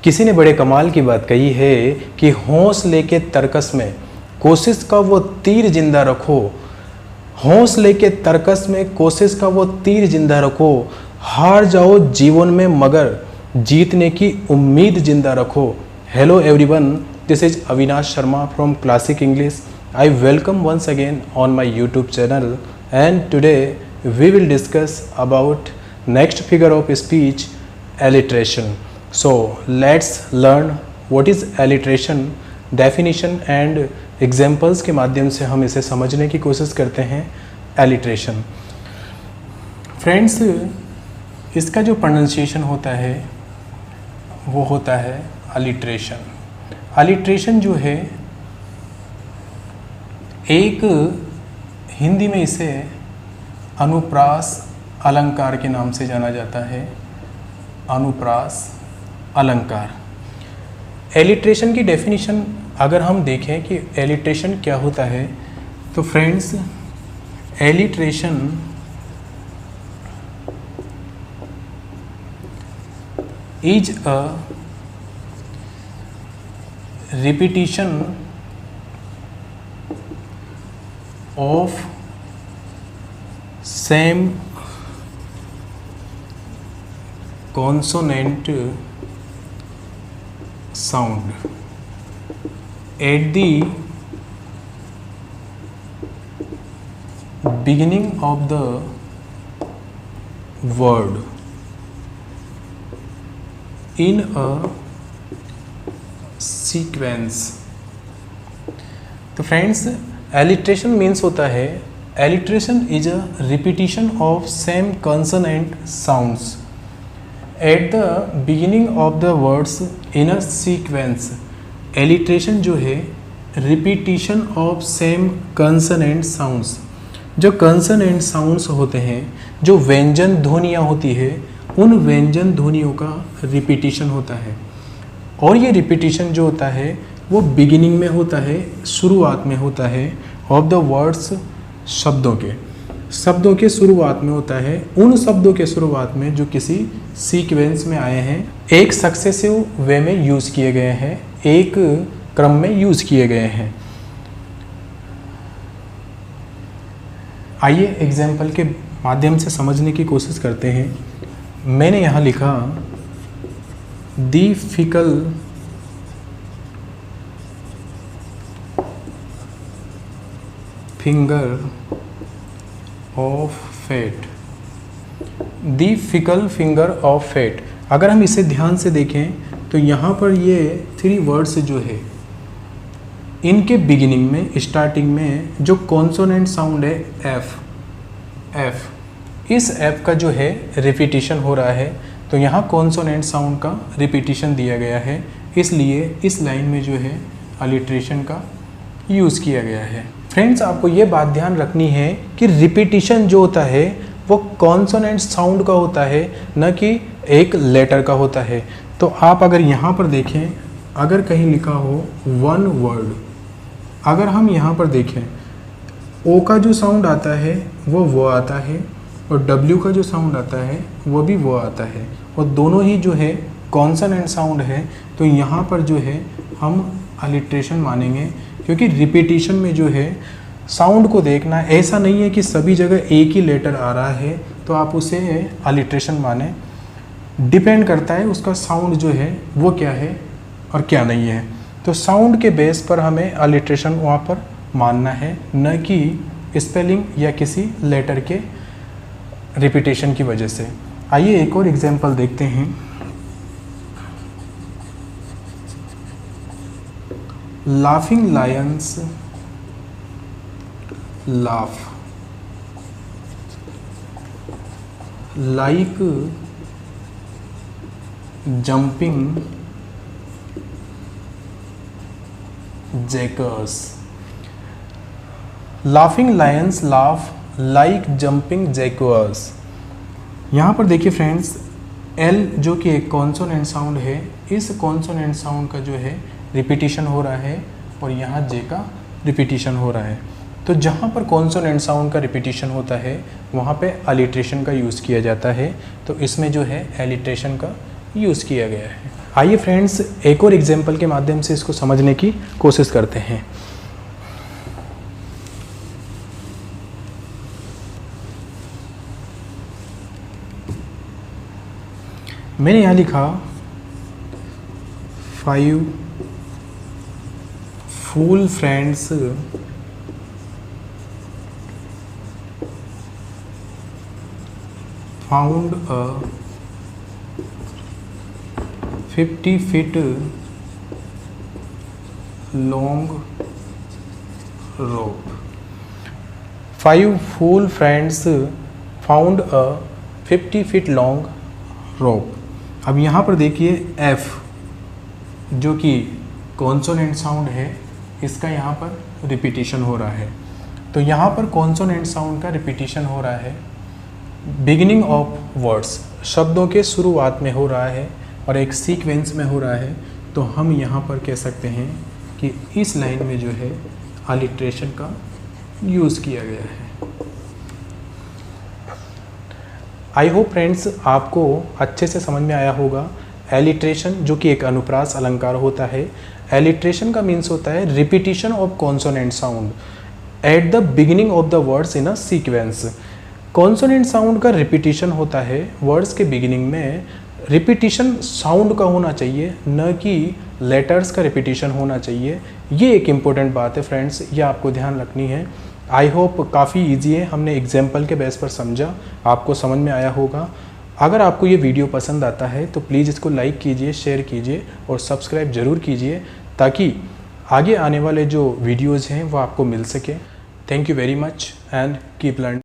किसी ने बड़े कमाल की बात कही है कि होश लेके तर्कस में कोशिश का वो तीर जिंदा रखो, होश लेके तर्कस में कोशिश का वो तीर जिंदा रखो, हार जाओ जीवन में मगर जीतने की उम्मीद जिंदा रखो। Hello everyone, this is Avinash Sharma from classic English. I welcome once again on my YouTube channel, and today we will discuss about next figure of speech, alliteration. So let's learn what is alliteration, definition and examples के माध्यम से हम इसे समझने की कोशिश करते हैं. alliteration फ्रेंड्स, इसका जो प्रोनाउंसिएशन होता है वो होता है alliteration. alliteration जो है एक हिंदी में इसे अनुप्रास अलंकार के नाम से जाना जाता है. अनुप्रास अलंकार. एलिट्रेशन की डेफिनेशन अगर हम देखें कि एलिट्रेशन क्या होता है, तो friends alliteration is a repetition of same consonant sound at the beginning of the word in a sequence. तो फ्रेंड्स एलिट्रेशन मीन्स होता है, alliteration is a repetition of same consonant sounds at the beginning of the words in a sequence. Alliteration जो है repetition of same consonant sounds. जो consonant sounds होते हैं, जो व्यंजन ध्वनियाँ होती है, उन व्यंजन ध्वनियों का रिपीटिशन होता है. और ये रिपीटिशन जो होता है वो बिगिनिंग में होता है, शुरुआत में होता है ऑफ द वर्ड्स, शब्दों के शुरुआत में होता है. उन शब्दों के शुरुआत में जो किसी सीक्वेंस में आए हैं, एक सक्सेसिव वे में यूज़ किए गए हैं, एक क्रम में यूज़ किए गए हैं. आइए एग्जाम्पल के माध्यम से समझने की कोशिश करते हैं. मैंने यहाँ लिखा the fickle finger of fate. The fickle finger of fate. अगर हम इसे ध्यान से देखें तो यहाँ पर ये 3 वर्ड्स जो है, इनके बिगिनिंग में, स्टार्टिंग में जो कॉन्सोनेंट साउंड है एफ, इस एफ का जो है रिपीटिशन हो रहा है. तो यहाँ कॉन्सोनेंट साउंड का रिपीटिशन दिया गया है, इसलिए इस लाइन में जो है अलिट्रेशन का यूज़ किया गया है. फ्रेंड्स, आपको ये बात ध्यान रखनी है कि रिपीटिशन जो होता है वो कॉन्सोनेंट साउंड का होता है, न कि एक लेटर का होता है. तो आप अगर यहाँ पर देखें, अगर कहीं लिखा हो वन वर्ड, अगर हम यहाँ पर देखें, ओ का जो साउंड आता है वो आता है, और डब्ल्यू का जो साउंड आता है वो भी वो आता है, और दोनों ही जो है कॉन्सोनेंट साउंड है. तो यहाँ पर जो है हम अलिट्रेशन मानेंगे, क्योंकि रिपीटिशन में जो है साउंड को देखना, ऐसा नहीं है कि सभी जगह एक ही लेटर आ रहा है तो आप उसे अलिट्रेशन माने. डिपेंड करता है उसका साउंड जो है वो क्या है और क्या नहीं है. तो साउंड के बेस पर हमें अलिट्रेशन वहाँ पर मानना है, न कि स्पेलिंग या किसी लेटर के रिपीटिशन की वजह से. आइए एक और एग्जांपल देखते हैं. Laughing lions laugh like jumping jackals. Laughing lions laugh like jumping jaguars. यहाँ पर देखिए फ्रेंड्स, एल जो कि एक कॉन्सोनेंट साउंड है, इस कॉन्सोनेंट साउंड का जो है रिपीटिशन हो रहा है, और यहाँ जे का रिपीटिशन हो रहा है. तो जहाँ पर कॉन्सोनेंट साउंड का रिपीटिशन होता है वहाँ पे अलिट्रेशन का यूज़ किया जाता है. तो इसमें जो है एलिट्रेशन का यूज़ किया गया है। आइए फ्रेंड्स एक और एग्जाम्पल के माध्यम से इसको समझने की कोशिश करते हैं। मैंने यहाँ लिखा 5 fool friends found a 50 feet long rope. 5 fool friends found a 50 feet long rope. अब यहाँ पर देखिए F जो कि कॉन्सोनेंट साउंड है, इसका यहाँ पर रिपीटिशन हो रहा है। तो यहाँ पर कॉन्सोनेंट साउंड का रिपीटिशन हो रहा है बिगिनिंग ऑफ वर्ड्स, शब्दों के शुरुआत में हो रहा है और एक सीक्वेंस में हो रहा है। तो हम यहाँ पर कह सकते हैं कि इस लाइन में जो है अलिट्रेशन का यूज़ किया गया है। आई होप फ्रेंड्स आपको अच्छे से समझ में आया होगा। एलिट्रेशन जो कि एक अनुप्रास अलंकार होता है, एलिट्रेशन का मीन्स होता है repetition of consonant sound at the beginning of the words in a sequence. Consonant sound का रिपीटिशन होता है वर्ड्स के बिगिनिंग में। रिपीटिशन साउंड का होना चाहिए, न कि लेटर्स का रिपीटिशन होना चाहिए। ये एक इम्पोर्टेंट बात है फ्रेंड्स, ये आपको ध्यान रखनी है। आई होप काफ़ी इजी है, हमने एग्जाम्पल के बेस पर समझा, आपको समझ में आया होगा। अगर आपको ये वीडियो पसंद आता है तो प्लीज़ इसको लाइक कीजिए, शेयर कीजिए और सब्सक्राइब ज़रूर कीजिए ताकि आगे आने वाले जो वीडियोज़ हैं वो आपको मिल सके। Thank you very much and keep learning.